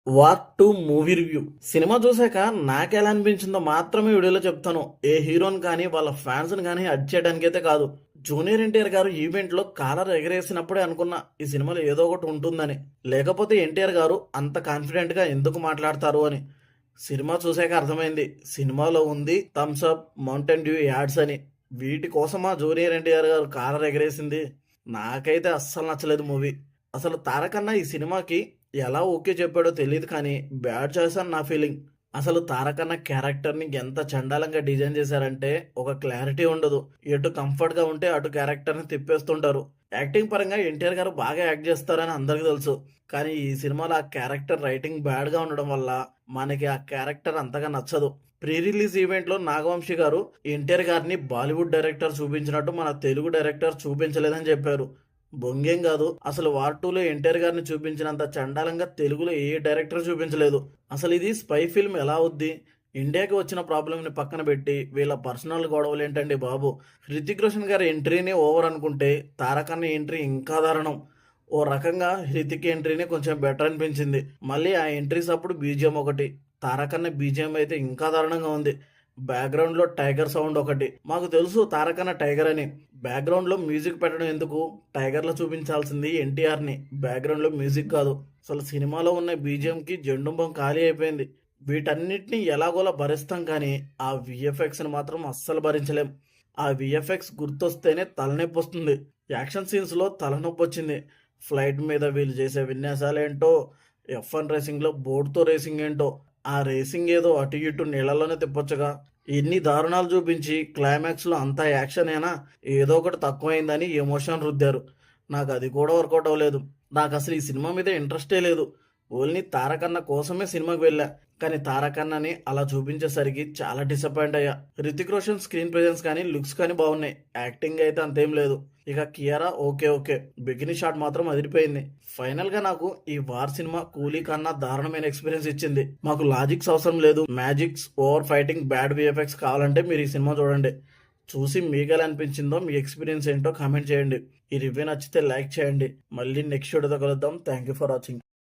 War 2 movie review. Cinema చూసాక నాకెలా అనిపించిందో మాత్రమే వీడియోలో చెప్తాను. ఏ హీరోని కానీ వాళ్ళ ఫ్యాన్స్ని కానీ అడ్ చేయడానికైతే కాదు. జూనియర్ ఎన్టీఆర్ గారు ఈవెంట్లో కాలర్ ఎగరేసినప్పుడే అనుకున్నా ఈ సినిమాలో ఏదో ఒకటి ఉంటుందని. లేకపోతే ఎన్టీఆర్ గారు అంత కాన్ఫిడెంట్గా ఎందుకు మాట్లాడతారు అని. సినిమా చూసాక అర్థమైంది. సినిమాలో ఉంది Thums Up, Mountain Dew ads అని. వీటి కోసమా జూనియర్ ఎన్టీఆర్ గారు కాలర్ ఎగరేసింది? నాకైతే అస్సలు నచ్చలేదు మూవీ. అసలు తారకన్న ఈ సినిమాకి ఎలా ఓకే చెప్పాడో తెలియదు కానీ బ్యాడ్ చాయిస్ అని నా ఫీలింగ్. అసలు తారకన్న క్యారెక్టర్ని ఎంత చండాలంగా డిజైన్ చేశారంటే ఒక క్లారిటీ ఉండదు. ఎటు కంఫర్ట్గా ఉంటే అటు క్యారెక్టర్ని తిప్పేస్తుంటారు. యాక్టింగ్ పరంగా ఎన్టీఆర్ గారు బాగా యాక్ట్ చేస్తారని అందరికీ తెలుసు. కానీ ఈ సినిమాలో ఆ క్యారెక్టర్ రైటింగ్ బ్యాడ్గా ఉండడం వల్ల మనకి ఆ క్యారెక్టర్ అంతగా నచ్చదు. ప్రీ రిలీజ్ ఈవెంట్లో నాగవంశీ గారు ఎన్టీఆర్ గారిని బాలీవుడ్ డైరెక్టర్ చూపించినట్టు మన తెలుగు డైరెక్టర్ చూపించలేదని చెప్పారు. బొంగేం కాదు, అసలు వార్ 2లో ఎన్టీఆర్ గారిని చూపించినంత చండాలంగా తెలుగులో ఏ డైరెక్టర్ చూపించలేదు. అసలు ఇది స్పై ఫిల్మ్ ఎలా అవుద్ది? ఇండియాకి వచ్చిన ప్రాబ్లంని పక్కన పెట్టి వీళ్ళ పర్సనల్ గొడవలు ఏంటండి బాబు. హృతిక్ రోషన్ గారి ఎంట్రీనే ఓవర్ అనుకుంటే తారకన్న ఎంట్రీ ఇంకా దారుణం. ఓ రకంగా హృతిక్ ఎంట్రీనే కొంచెం బెటర్ అనిపించింది. మళ్ళీ ఆ ఎంట్రీస్ అప్పుడు బీజిఎం ఒకటి. తారకన్న బీజిఎం అయితే ఇంకా దారుణంగా ఉంది. బ్యాక్గ్రౌండ్లో టైగర్ సౌండ్ ఒకటి. మాకు తెలుసు తారకన్న టైగర్ అని. బ్యాక్గ్రౌండ్లో మ్యూజిక్ పెట్టడం ఎందుకు? టైగర్లో చూపించాల్సింది ఎన్టీఆర్ని, బ్యాక్గ్రౌండ్లో మ్యూజిక్ కాదు. అసలు సినిమాలో ఉన్న బీజిఎంకి జెండుంబం ఖాళీ అయిపోయింది. వీటన్నిటిని ఎలాగోలా భరిస్తాం కానీ ఆ విఎఫ్ఎక్స్ని మాత్రం అస్సలు భరించలేం. ఆ విఎఫ్ఎక్స్ గుర్తొస్తేనే తలనొప్పి వస్తుంది. యాక్షన్ సీన్స్లో తలనొప్పి వచ్చింది. ఫ్లైట్ మీద వీళ్ళు చేసే విన్యాసాలు ఏంటో, F1 రేసింగ్లో బోర్డుతో రేసింగ్ ఏంటో. ఆ రేసింగ్ ఏదో అటు ఇటు నీళ్ళలోనే తిప్పొచ్చుగా. ఎన్ని దారుణాలు చూపించి క్లైమాక్స్లో అంతా యాక్షనేనా, ఏదో ఒకటి తక్కువైందని ఎమోషన్ రుద్దారు. నాకు అది కూడా వర్కౌట్ అవ్వలేదు. నాకు అసలు ఈ సినిమా మీద ఇంట్రెస్టే లేదు. ఓన్లీ తారకన్న కోసమే సినిమాకి వెళ్ళా. కానీ తారకన్నని అలా చూపించేసరికి చాలా డిసప్పాయింట్ అయ్యా. రితిక్ రోషన్ స్క్రీన్ ప్రెజెన్స్ కానీ లుక్స్ కానీ బాగున్నాయి. యాక్టింగ్ అయితే అంతేం లేదు. ఇక కియారా ఓకే ఓకే, బిగిని షాట్ మాత్రం అదిరిపోయింది. ఫైనల్ గా నాకు ఈ వార్ సినిమా కూలీ కన్నా దారుణమైన ఎక్స్పీరియన్స్ ఇచ్చింది. మాకు లాజిక్స్ అవసరం లేదు, magics, over fighting, bad VFX కావాలంటే మీరు ఈ సినిమా చూడండి. చూసి మీకు ఎలా అనిపించిందో, మీ ఎక్స్పీరియన్స్ ఏంటో కామెంట్ చేయండి. ఈ రివ్యూ నచ్చితే లైక్ చేయండి. మళ్ళీ నెక్స్ట్ వీడియోతో కలుద్దాం. Thank you for watching.